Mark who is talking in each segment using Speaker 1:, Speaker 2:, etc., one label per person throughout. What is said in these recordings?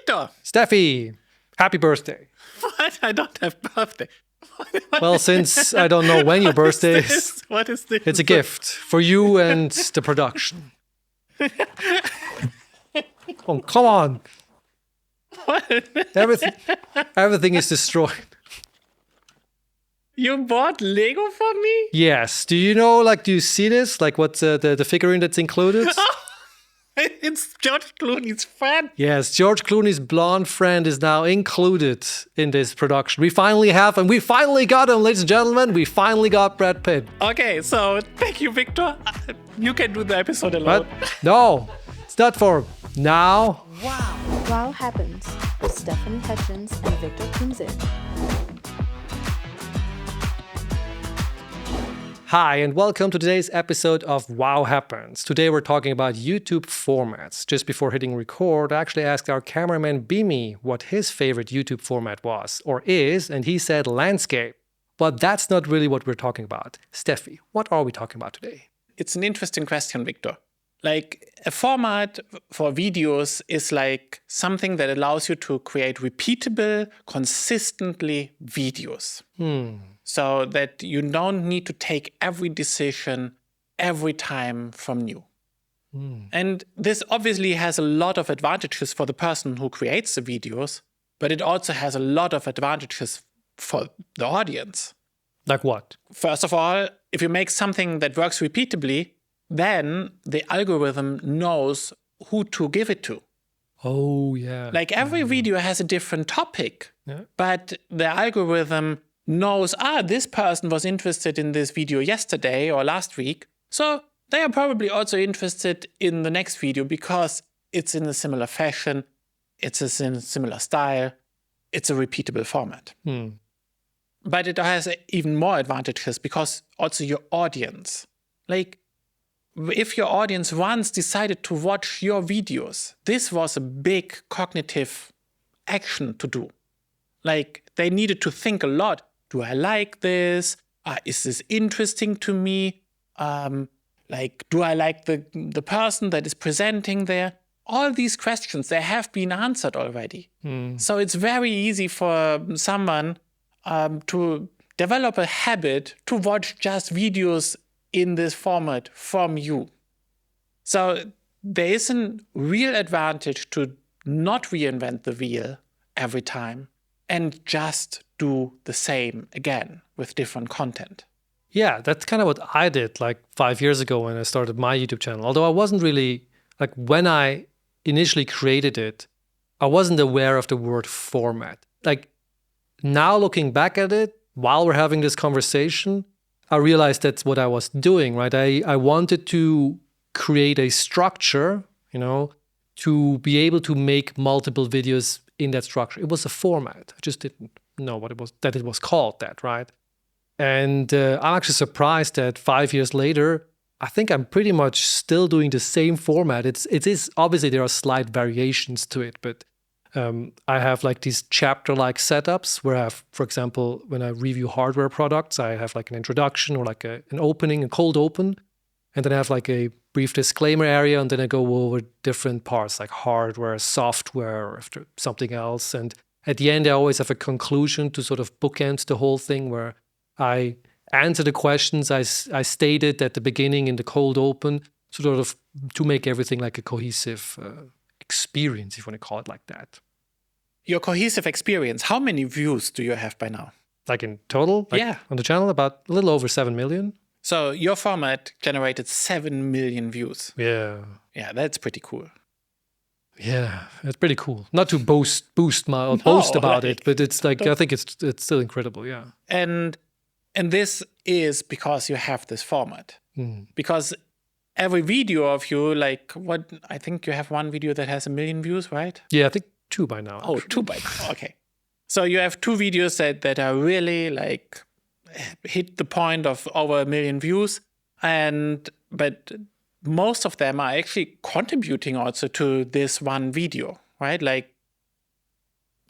Speaker 1: Victor.
Speaker 2: Steffi, happy birthday.
Speaker 1: What? I don't have birthday.
Speaker 2: Well, since I don't know when your birthday is,
Speaker 1: What is this?
Speaker 2: it's a gift for you and the production. Oh, come on.
Speaker 1: What?
Speaker 2: Everything is destroyed.
Speaker 1: You bought Lego for me?
Speaker 2: Yes. Do you know, do you see this? What's the figurine that's included?
Speaker 1: It's George Clooney's friend.
Speaker 2: Yes, George Clooney's blonde friend is now included in this production. We finally have him. We finally got him, ladies and gentlemen. We finally got Brad Pitt.
Speaker 1: Okay, so thank you, Victor. You can do the episode alone.
Speaker 2: But no, it's not for now.
Speaker 3: Wow Happens with Stephanie Hutchins and Victor Kumzik.
Speaker 2: Hi, and welcome to today's episode of Wow Happens. Today we're talking about YouTube formats. Just before hitting record, I actually asked our cameraman Bimi what his favorite YouTube format was, or is, and he said landscape. But that's not really what we're talking about. Steffi, what are we talking about today?
Speaker 1: It's an interesting question, Victor. A format for videos is something that allows you to create repeatable, consistently videos. So that you don't need to take every decision every time from new. And this obviously has a lot of advantages for the person who creates the videos, but it also has a lot of advantages for the audience.
Speaker 2: Like what?
Speaker 1: First of all, if you make something that works repeatably, then the algorithm knows who to give it to.
Speaker 2: Oh, yeah.
Speaker 1: Every video has a different topic, but the algorithm knows, this person was interested in this video yesterday or last week. So they are probably also interested in the next video because it's in a similar fashion, it's in a similar style, it's a repeatable format. But it has even more advantages because also your audience. If your audience once decided to watch your videos, this was a big cognitive action to do. They needed to think a lot. Do I like this? Is this interesting to me? Do I like the person that is presenting there? All these questions, they have been answered already. So it's very easy for someone to develop a habit to watch just videos in this format from you. So there is a real advantage to not reinvent the wheel every time and just do the same again with different content.
Speaker 2: Yeah, that's kind of what I did 5 years ago when I started my YouTube channel. Although I wasn't really, when I initially created it, I wasn't aware of the word format. Now looking back at it, while we're having this conversation, I realized that's what I was doing, right? I wanted to create a structure, to be able to make multiple videos in that structure. It was a format. I just didn't know that it was called that, right? And I'm actually surprised that 5 years later, I think I'm pretty much still doing the same format. It is obviously there are slight variations to it, but I have these chapter-like setups where I have, for example, when I review hardware products, I have an introduction or an opening, a cold open, and then I have a brief disclaimer area, and then I go over different parts like hardware, software, or if there's something else. And at the end, I always have a conclusion to sort of bookend the whole thing where I answer the questions I stated at the beginning in the cold open, sort of to make everything a cohesive experience, if you want to call it like that.
Speaker 1: Your cohesive experience, how many views do you have by now?
Speaker 2: In total? On the channel, about a little over 7 million.
Speaker 1: So your format generated 7 million views.
Speaker 2: Yeah.
Speaker 1: Yeah, that's pretty cool.
Speaker 2: Yeah, it's pretty cool. Not to boast about it, but it's I think it's still incredible, yeah.
Speaker 1: And this is because you have this format. Because every video of you, I think you have one video that has 1 million views, right?
Speaker 2: Yeah, I think 2 by now.
Speaker 1: Oh, 2 by now, okay. So you have 2 videos that are really hit the point of over 1 million views, but most of them are actually contributing also to this one video, right? The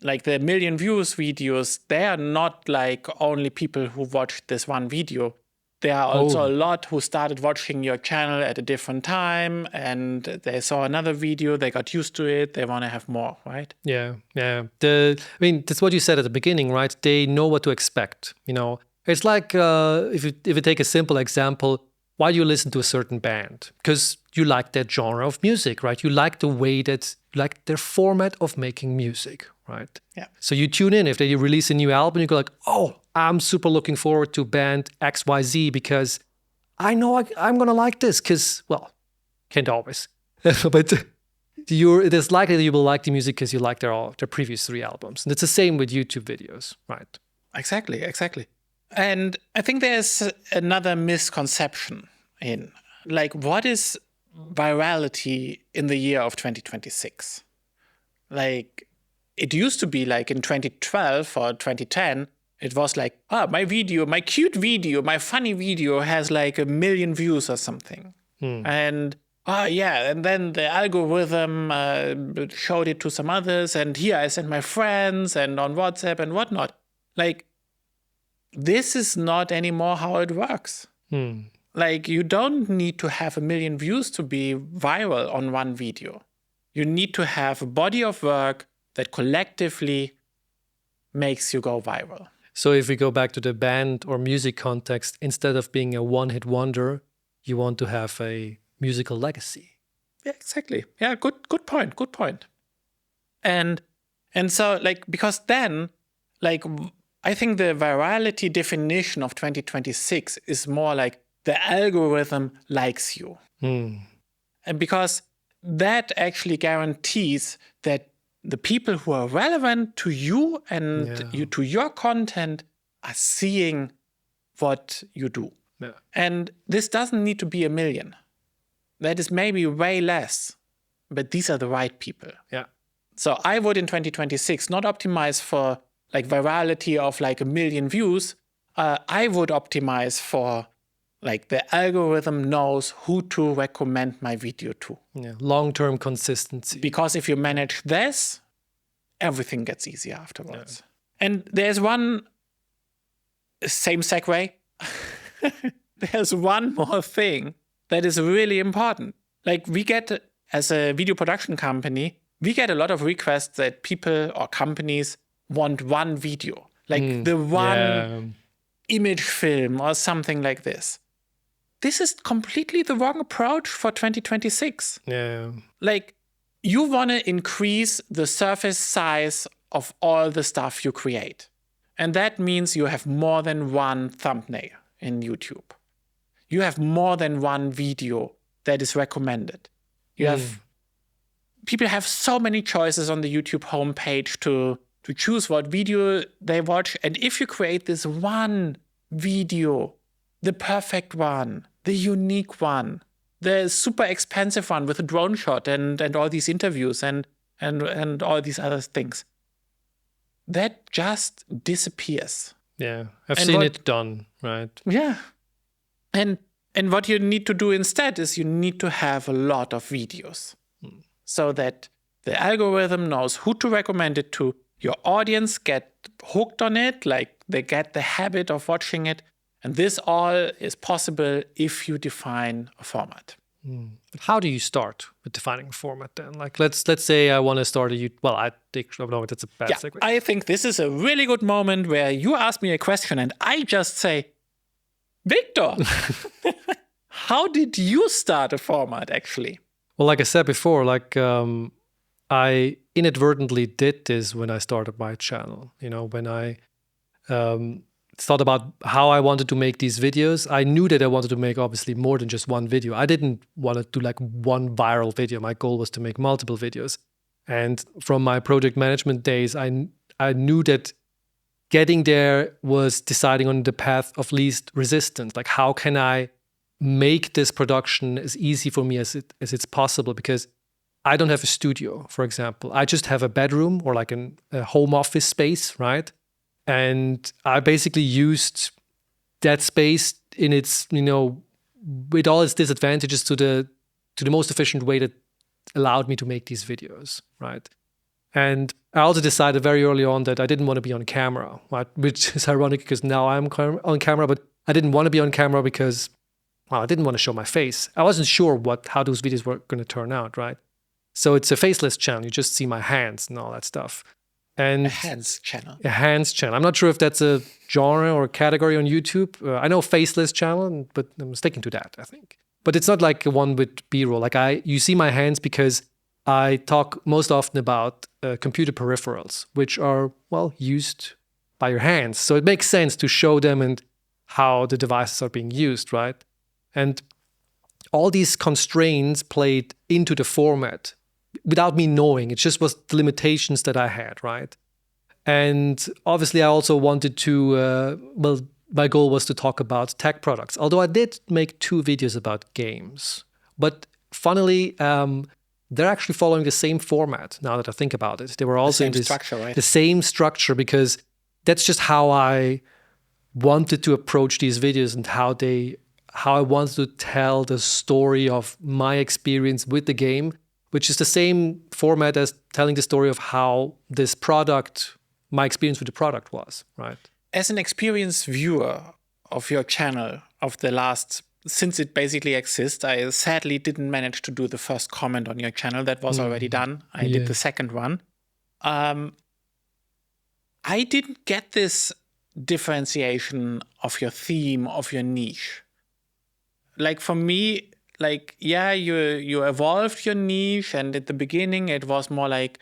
Speaker 1: 1 million views videos, they are not only people who watched this one video. there are also a lot who started watching your channel at a different time, and they saw another video, they got used to it, they want to have more, right?
Speaker 2: Yeah. That's what you said at the beginning, right? They know what to expect. It's like if you take a simple example, why do you listen to a certain band? Because you like that genre of music, right? You like the way that, you like their format of making music, right?
Speaker 1: Yeah.
Speaker 2: So you tune in. If they release a new album, you go like, oh, I'm super looking forward to band XYZ because I know I'm going to like this because, well, can't always. But it is likely that you will like the music because you like their previous 3 albums. And it's the same with YouTube videos, right?
Speaker 1: Exactly. And I think there's another misconception in, like, what is virality in the year of 2026? Like, it used to be like in 2012 or 2010, it was like, my video, my cute video, my funny video has like 1 million views or something. And and then the algorithm showed it to some others, and here I sent my friends and on WhatsApp and whatnot. Like, this is not anymore how it works. Like, you don't need to have 1 million views to be viral on one video. You need to have a body of work that collectively makes you go viral.
Speaker 2: So if we go back to the band or music context, instead of being a one-hit wonder, you want to have a musical legacy.
Speaker 1: Yeah, exactly. Yeah, good point. And so, like, because then, like, I think the virality definition of 2026 is more like the algorithm likes you. And because that actually guarantees that the people who are relevant to you and to your content are seeing what you do.
Speaker 2: Yeah.
Speaker 1: And this doesn't need to be 1 million. That is maybe way less, but these are the right people.
Speaker 2: Yeah.
Speaker 1: So I would in 2026 not optimize for like virality of like 1 million views. I would optimize for like the algorithm knows who to recommend my video to.
Speaker 2: Yeah. Long-term consistency.
Speaker 1: Because if you manage this, everything gets easier afterwards. Yeah. And there's one, same segue, there's one more thing that is really important. Like, we get, as a video production company, we get a lot of requests that people or companies want one video, like the one image film or something like this. This is completely the wrong approach for 2026.
Speaker 2: Yeah.
Speaker 1: Like, you want to increase the surface size of all the stuff you create. And that means you have more than one thumbnail in YouTube. You have more than one video that is recommended. You have people have so many choices on the YouTube homepage to choose what video they watch. And if you create this one video, the perfect one, the unique one, the super expensive one with a drone shot and all these interviews and all these other things, that just disappears.
Speaker 2: Yeah, I've seen it done, right?
Speaker 1: Yeah. And what you need to do instead is you need to have a lot of videos so that the algorithm knows who to recommend it to. Your audience get hooked on it, like they get the habit of watching it. And this all is possible if you define a format.
Speaker 2: But how do you start with defining a format then? Like, let's say I want to start a YouTube. Well, I know that's a bad segue.
Speaker 1: I think this is a really good moment where you ask me a question and I just say, Victor, how did you start a format actually?
Speaker 2: Well, like I said before, like I inadvertently did this when I started my channel. You know, when I thought about how I wanted to make these videos, I knew that I wanted to make obviously more than just one video. I didn't want to do like one viral video. My goal was to make multiple videos. And from my project management days, I knew that getting there was deciding on the path of least resistance. Like, how can I make this production as easy for me as it's possible? Because I don't have a studio, for example. I just have a bedroom or like a home office space, right? And I basically used that space in its, with all its disadvantages to the most efficient way that allowed me to make these videos, right? And I also decided very early on that I didn't want to be on camera, right? Which is ironic because now I'm on camera, but I didn't want to be on camera because, well, I didn't want to show my face. I wasn't sure how those videos were going to turn out, right? So it's a faceless channel. You just see my hands and all that stuff. And
Speaker 1: A hands channel.
Speaker 2: A hands channel. I'm not sure if that's a genre or a category on YouTube. I know faceless channel, but I'm sticking to that, I think. But it's not like one with B-roll. Like you see my hands because I talk most often about computer peripherals, which are, well, used by your hands. So it makes sense to show them and how the devices are being used, right? And all these constraints played into the format without me knowing. It just was the limitations that I had, right? And obviously I also wanted to, my goal was to talk about tech products. Although I did make 2 videos about games. But funnily, they're actually following the same format now that I think about it. They were also in
Speaker 1: structure, right?
Speaker 2: The same structure, because that's just how I wanted to approach these videos and how I wanted to tell the story of my experience with the game, which is the same format as telling the story of how this product, my experience with the product was, right?
Speaker 1: As an experienced viewer of your channel since it basically exists, I sadly didn't manage to do the first comment on your channel. That was already done. I did the second one. I didn't get this differentiation of your theme, of your niche. Like for me, you evolved your niche, and at the beginning it was more like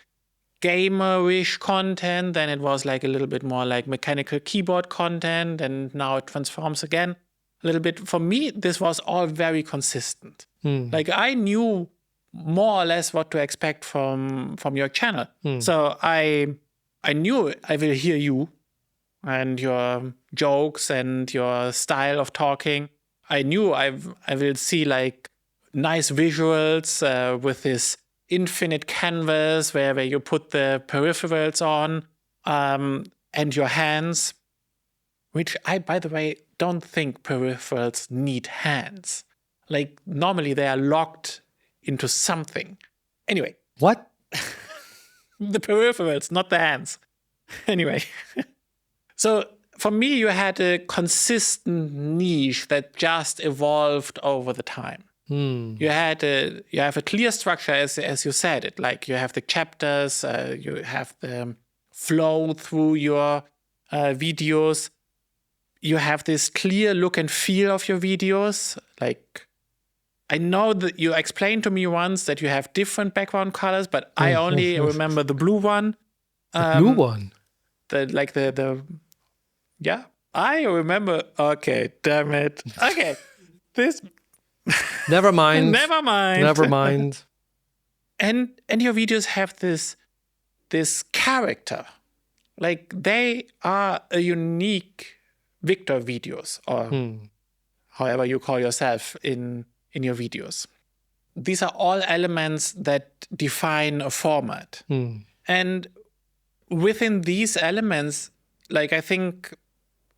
Speaker 1: gamerish content, then it was like a little bit more like mechanical keyboard content, and now it transforms again a little bit. For me, this was all very consistent. Like I knew more or less what to expect from your channel. So I knew I will hear you and your jokes and your style of talking. I knew I will see like nice visuals with this infinite canvas where you put the peripherals on and your hands, which I, by the way, don't think peripherals need hands. Like normally they are locked into something. Anyway.
Speaker 2: What?
Speaker 1: The peripherals, not the hands. Anyway. So for me, you had a consistent niche that just evolved over the time. You have a clear structure, as you said it. Like you have the chapters, you have the flow through your videos. You have this clear look and feel of your videos. Like I know that you explained to me once that you have different background colors, but I only remember the blue one.
Speaker 2: The blue one.
Speaker 1: Yeah, I remember. Okay, damn it. Okay, this.
Speaker 2: Never mind.
Speaker 1: Never mind.
Speaker 2: Never mind.
Speaker 1: And your videos have this character, like they are a unique Victor videos, or however you call yourself in your videos. These are all elements that define a format, and within these elements, like I think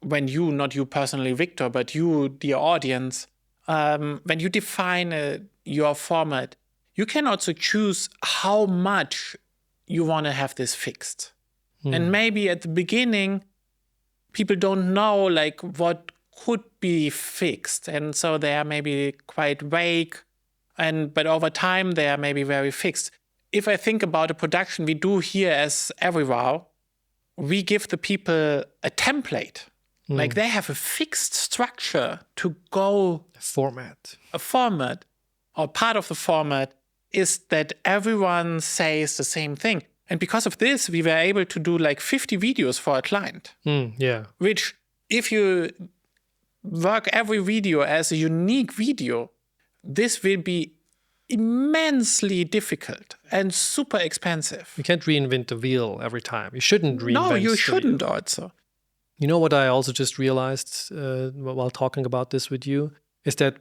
Speaker 1: when you, not you personally, Victor, but you, the audience, when you define your format, you can also choose how much you want to have this fixed. And maybe at the beginning, people don't know like what could be fixed. And so they are maybe quite vague. But over time, they are maybe very fixed. If I think about a production we do here as Everywhere, we give the people a template. Like they have a fixed structure to go.
Speaker 2: A format.
Speaker 1: A format, or part of the format, is that everyone says the same thing. And because of this, we were able to do like 50 videos for a client. Which, if you work every video as a unique video, this will be immensely difficult and super expensive.
Speaker 2: You can't reinvent the wheel every time. You shouldn't reinvent.
Speaker 1: No, you shouldn't also.
Speaker 2: You know what I also just realized while talking about this with you is that,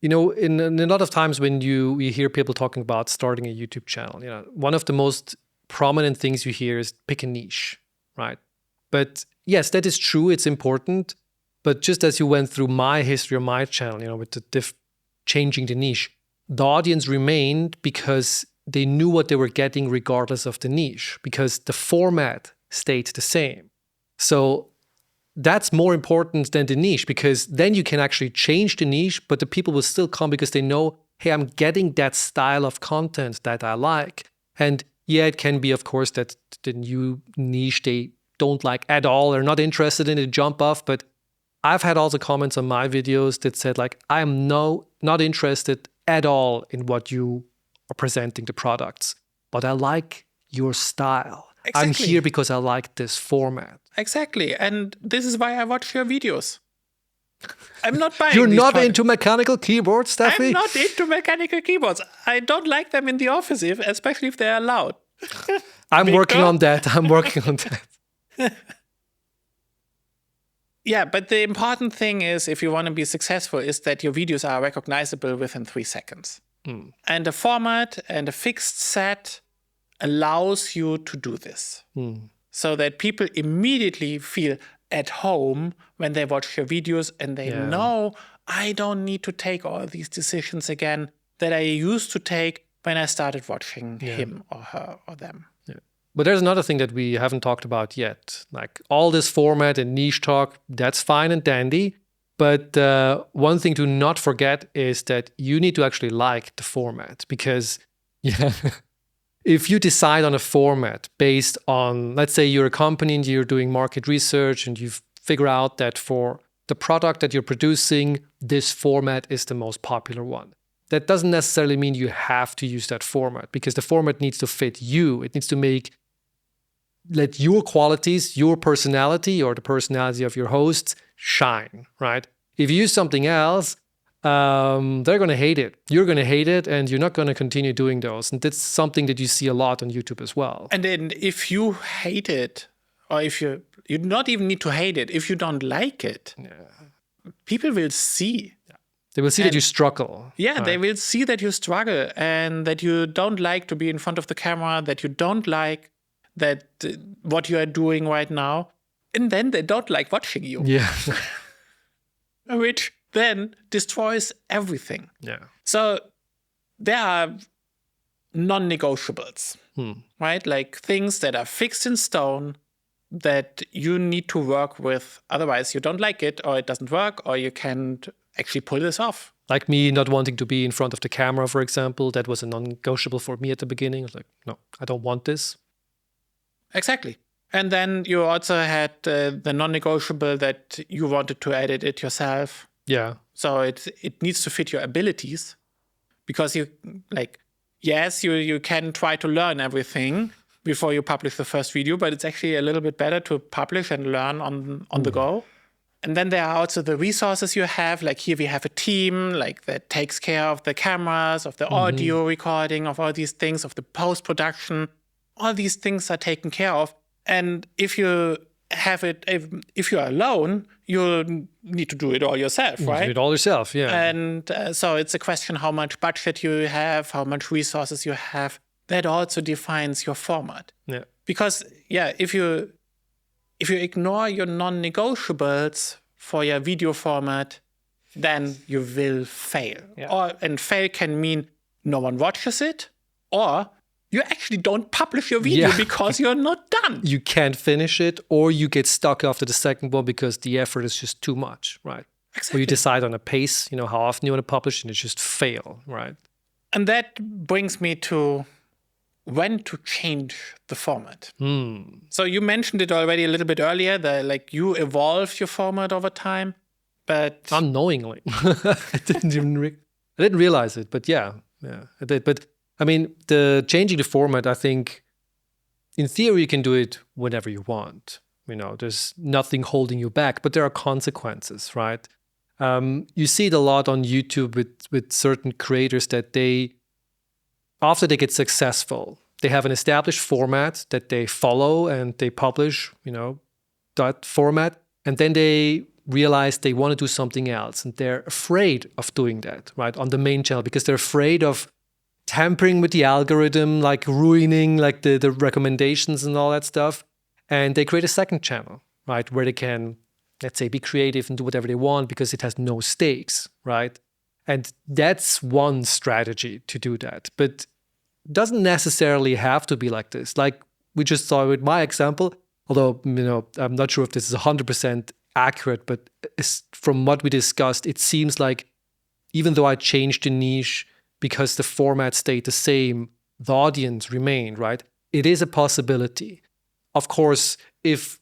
Speaker 2: you know, in a lot of times when you hear people talking about starting a YouTube channel, you know, one of the most prominent things you hear is pick a niche, right? But yes, that is true. It's important. But just as you went through my history of my channel, you know, with the changing the niche, the audience remained because they knew what they were getting regardless of the niche, because the format stayed the same. So that's more important than the niche, because then you can actually change the niche, but the people will still come because they know, hey, I'm getting that style of content that I like. And yeah, it can be, of course, that the new niche they don't like at all or not interested in it, jump off. But I've had also comments on my videos that said like, I'm not interested at all in what you are presenting the products, but I like your style.
Speaker 1: Exactly.
Speaker 2: I'm here because I like this format.
Speaker 1: Exactly. And this is why I watch your videos. I'm not buying
Speaker 2: You're
Speaker 1: these
Speaker 2: not
Speaker 1: products.
Speaker 2: into mechanical keyboards, Steffi?
Speaker 1: I'm not into mechanical keyboards. I don't like them in the office, especially if they are loud.
Speaker 2: I'm working on that. I'm working on that.
Speaker 1: Yeah, but the important thing is, if you want to be successful, is that your videos are recognizable within 3 seconds. And a format and a fixed set allows you to do this. So that people immediately feel at home when they watch your videos and they know I don't need to take all these decisions again that I used to take when I started watching him or her or them.
Speaker 2: But there's another thing that we haven't talked about yet. Like all this format and niche talk, that's fine and dandy. But one thing to not forget is that you need to actually like the format, because if you decide on a format based on, let's say you're a company and you're doing market research and you figure out that for the product that you're producing, this format is the most popular one. That doesn't necessarily mean you have to use that format, because the format needs to fit you. It needs to let your qualities, your personality, or the personality of your hosts shine, right? If you use something else, they're going to hate it. You're going to hate it, and you're not going to continue doing those. And that's something that you see a lot on YouTube as well.
Speaker 1: And then if you hate it, or if you not even need to hate it, if you don't like it, people will see.
Speaker 2: They will see that you struggle.
Speaker 1: Yeah,
Speaker 2: right?
Speaker 1: They will see that you struggle and that you don't like to be in front of the camera, that you don't like that what you are doing right now. And then they don't like watching you.
Speaker 2: Yeah.
Speaker 1: Which then destroys everything.
Speaker 2: Yeah.
Speaker 1: So there are non-negotiables, right? Like things that are fixed in stone that you need to work with. Otherwise, you don't like it, or it doesn't work, or you can't actually pull this off.
Speaker 2: Like me not wanting to be in front of the camera, for example, that was a non-negotiable for me at the beginning. I was like, no, I don't want this.
Speaker 1: Exactly. And then you also had the non-negotiable that you wanted to edit it yourself.
Speaker 2: Yeah.
Speaker 1: So it needs to fit your abilities, because you can try to learn everything before you publish the first video, but it's actually a little bit better to publish and learn on the go. And then there are also the resources you have. Like here we have a team like that takes care of the cameras, of the audio recording, of all these things, of the post-production. All these things are taken care of. And if you have it, if you're alone, you need to do it all yourself, right?
Speaker 2: Do it all yourself, yeah.
Speaker 1: And so it's a question how much budget you have, how much resources you have. That also defines your format.
Speaker 2: Yeah.
Speaker 1: Because if you ignore your non-negotiables for your video format, then you will fail.
Speaker 2: Yeah.
Speaker 1: And fail can mean no one watches it, or you actually don't publish your video because you're not done.
Speaker 2: You can't finish it, or you get stuck after the second one because the effort is just too much, right?
Speaker 1: Exactly.
Speaker 2: Or you decide on a pace, how often you want to publish, and it just fail, right?
Speaker 1: And that brings me to when to change the format. So you mentioned it already a little bit earlier, that you evolved your format over time, but
Speaker 2: unknowingly. I didn't realize it, but yeah, I did. But I mean, the changing the format, I think, in theory, you can do it whenever you want. There's nothing holding you back, but there are consequences, right? You see it a lot on YouTube with certain creators that after they get successful, they have an established format that they follow and they publish, that format, and then they realize they want to do something else, and they're afraid of doing that, right, on the main channel, because they're afraid of tampering with the algorithm, like ruining like the recommendations and all that stuff. And they create a second channel, right, where they can, let's say, be creative and do whatever they want because it has no stakes, right? And that's one strategy to do that. But it doesn't necessarily have to be like this. Like we just saw with my example, although, I'm not sure if this is 100% accurate, but from what we discussed, it seems like even though I changed the niche because the format stayed the same, the audience remained, right? It is a possibility. Of course, if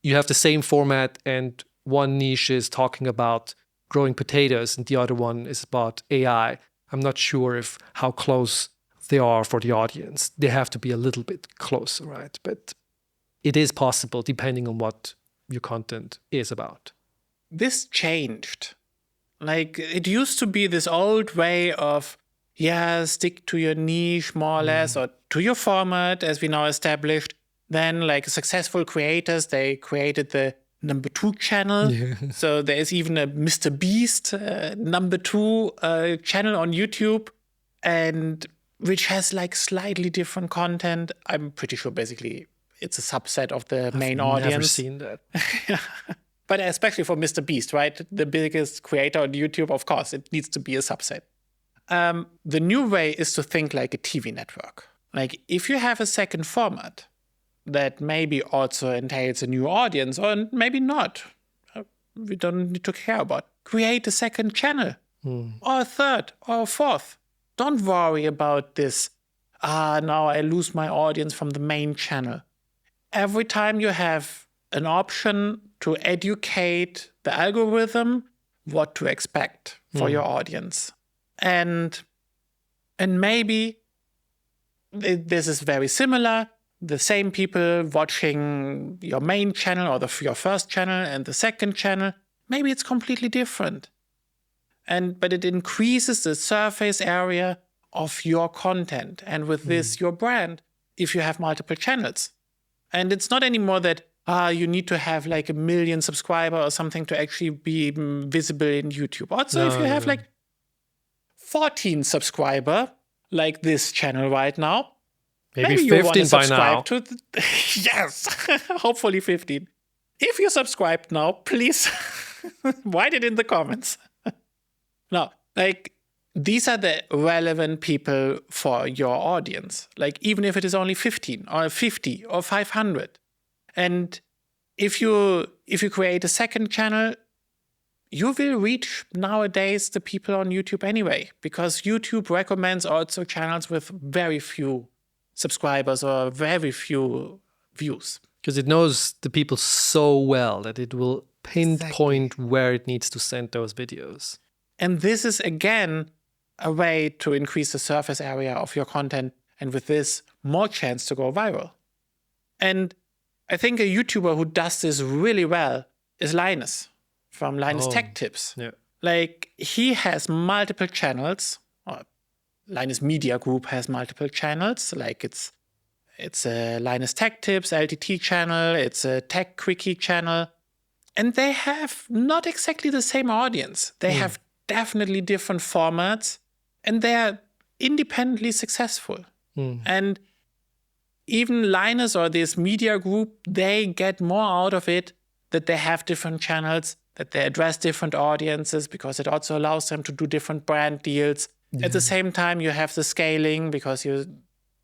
Speaker 2: you have the same format and one niche is talking about growing potatoes and the other one is about AI, I'm not sure if how close they are for the audience. They have to be a little bit closer, right? But it is possible depending on what your content is about.
Speaker 1: This changed. Like, it used to be this old way of, stick to your niche more or less, or to your format, as we now established. Then, like, successful creators, they created the number 2 channel. Yeah. So there is even a Mr. Beast number 2 channel on YouTube, and which has like slightly different content. I'm pretty sure basically it's a subset of the main audience. I've never seen that. But especially for Mr. Beast, right? The biggest creator on YouTube, of course, it needs to be a subset. The new way is to think like a TV network. Like, if you have a second format that maybe also entails a new audience, or maybe not, we don't need to care about, create a second channel, or a third, or a fourth. Don't worry about this, now I lose my audience from the main channel. Every time you have an option to educate the algorithm what to expect for your audience. And maybe this is very similar. The same people watching your main channel or your first channel and the second channel, maybe it's completely different. But it increases the surface area of your content. And with this, your brand, if you have multiple channels. And it's not anymore that you need to have like 1 million subscribers or something to actually be visible in YouTube. Also, if you have like 14 subscribers, like this channel right now, maybe you want to subscribe to yes, hopefully 15. If you subscribed now, please write it in the comments. Now, like, these are the relevant people for your audience. Like, even if it is only 15 or 50 or 500. And if you create a second channel, you will reach nowadays the people on YouTube anyway, because YouTube recommends also channels with very few subscribers or very few views.
Speaker 2: Because it knows the people so well that it will pinpoint where it needs to send those videos.
Speaker 1: And this is, again, a way to increase the surface area of your content, and with this, more chance to go viral. And I think a YouTuber who does this really well is Linus from Linus Tech Tips.
Speaker 2: Yeah.
Speaker 1: Like, he has multiple channels, or Linus Media Group has multiple channels. Like, it's a Linus Tech Tips, LTT channel, it's a Tech Quickie channel. And they have not exactly the same audience. They have definitely different formats, and they're independently successful. And even Linus or this media group, they get more out of it that they have different channels, that they address different audiences, because it also allows them to do different brand deals. At the same time, you have the scaling because you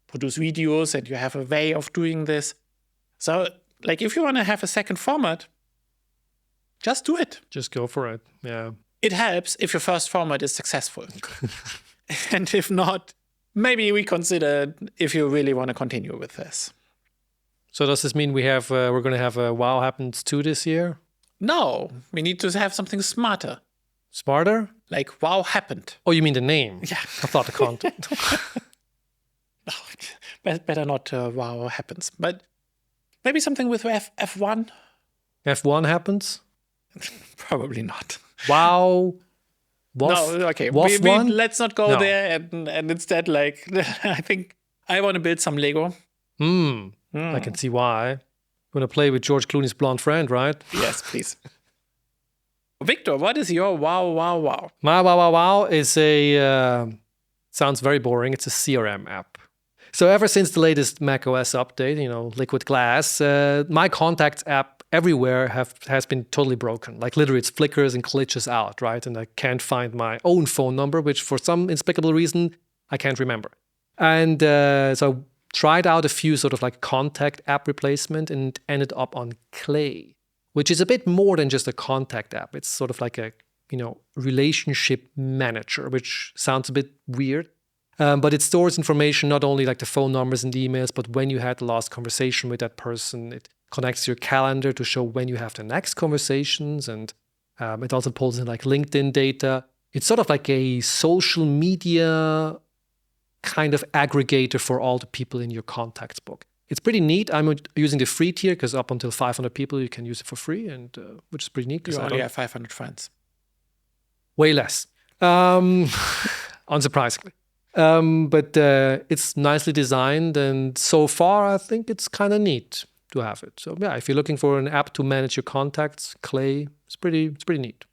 Speaker 1: produce videos and you have a way of doing this. So, like, if you want to have a second format, just do it.
Speaker 2: Just go for it. Yeah.
Speaker 1: It helps if your first format is successful. And if not, maybe we consider if you really want to continue with this.
Speaker 2: So does this mean we're going to have a Wow Happens 2 this year?
Speaker 1: No, we need to have something smarter.
Speaker 2: Smarter?
Speaker 1: Like Wow Happened.
Speaker 2: Oh, you mean the name?
Speaker 1: Yeah.
Speaker 2: I thought the content.
Speaker 1: No, better not Wow Happens. But maybe something with F1?
Speaker 2: F1 happens?
Speaker 1: Probably not.
Speaker 2: Wow.
Speaker 1: No, okay. Let's not go there and instead, like, I think I want to build some Lego.
Speaker 2: I can see why. You want to play with George Clooney's blonde friend, right?
Speaker 1: Yes, please. Victor, what is your wow, wow, wow?
Speaker 2: My wow, wow, wow is sounds very boring. It's a CRM app. So ever since the latest macOS update, Liquid Glass, my contacts app everywhere has been totally broken. Like, literally, it flickers and glitches out, right? And I can't find my own phone number, which for some inexplicable reason, I can't remember. And so I tried out a few sort of like contact app replacement and ended up on Clay, which is a bit more than just a contact app. It's sort of like a, relationship manager, which sounds a bit weird. But it stores information, not only like the phone numbers and the emails, but when you had the last conversation with that person. It connects your calendar to show when you have the next conversations. And it also pulls in like LinkedIn data. It's sort of like a social media kind of aggregator for all the people in your contacts book. It's pretty neat. I'm using the free tier because up until 500 people, you can use it for free, and which is pretty neat.
Speaker 1: You only have 500 friends.
Speaker 2: Way less, unsurprisingly. But it's nicely designed, and so far, I think it's kind of neat to have it. So yeah, if you're looking for an app to manage your contacts, Clay, it's pretty neat.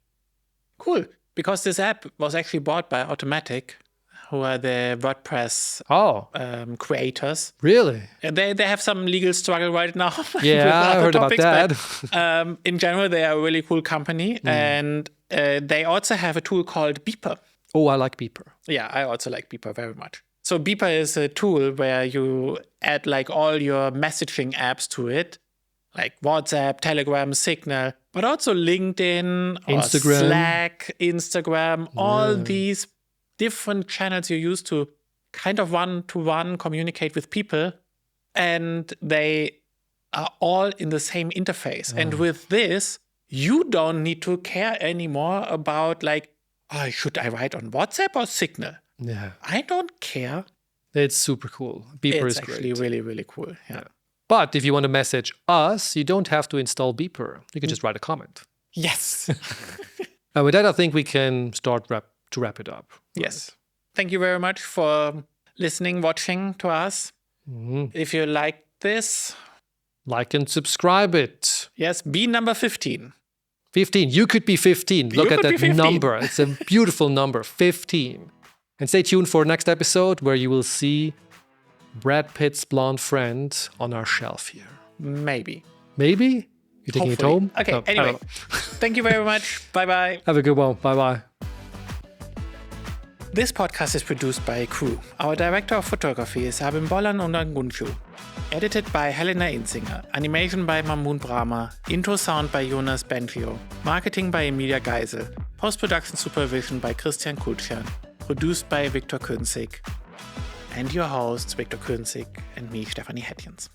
Speaker 1: Cool, because this app was actually bought by Automatic, who are the WordPress creators.
Speaker 2: Really?
Speaker 1: They have some legal struggle right now.
Speaker 2: Yeah, I heard about that.
Speaker 1: But, in general, they are a really cool company. And they also have a tool called Beeper.
Speaker 2: Oh, I like Beeper.
Speaker 1: Yeah, I also like Beeper very much. So Beeper is a tool where you add like all your messaging apps to it, like WhatsApp, Telegram, Signal, but also LinkedIn,
Speaker 2: Instagram.
Speaker 1: Slack, Instagram, all these different channels you use to kind of one-to-one communicate with people, and they are all in the same interface. And with this, you don't need to care anymore about like, should I write on WhatsApp or Signal?
Speaker 2: Yeah.
Speaker 1: I don't care.
Speaker 2: It's super cool. Beeper is
Speaker 1: It's
Speaker 2: great.
Speaker 1: actually really, really cool. Yeah.
Speaker 2: But if you want to message us, you don't have to install Beeper. You can just write a comment.
Speaker 1: Yes.
Speaker 2: And with that, I think we can start to wrap it up.
Speaker 1: Yes. Thank you very much for listening, watching to us. If you like this,
Speaker 2: like and subscribe it.
Speaker 1: yes, be number 15.
Speaker 2: 15. You could be 15. Look at
Speaker 1: could be
Speaker 2: that
Speaker 1: 15.
Speaker 2: number. It's a beautiful number, 15. And stay tuned for next episode where you will see Brad Pitt's blonde friend on our shelf here.
Speaker 1: Maybe.
Speaker 2: Maybe? You're taking it home?
Speaker 1: Okay,
Speaker 2: No, I
Speaker 1: anyway.
Speaker 2: don't know.
Speaker 1: Thank you very much. Bye-bye.
Speaker 2: Have a good one. Bye-bye.
Speaker 1: This podcast is produced by a crew. Our director of photography is Abim Bollan Undangunchu. Edited by Helena Inzinger. Animation by Mamoon Brahma. Intro sound by Jonas Benfio. Marketing by Emilia Geisel. Post-production supervision by Christian Kutschan. Produced by Victor Künzig. And your hosts, Victor Künzig and me, Stefanie Hettjens.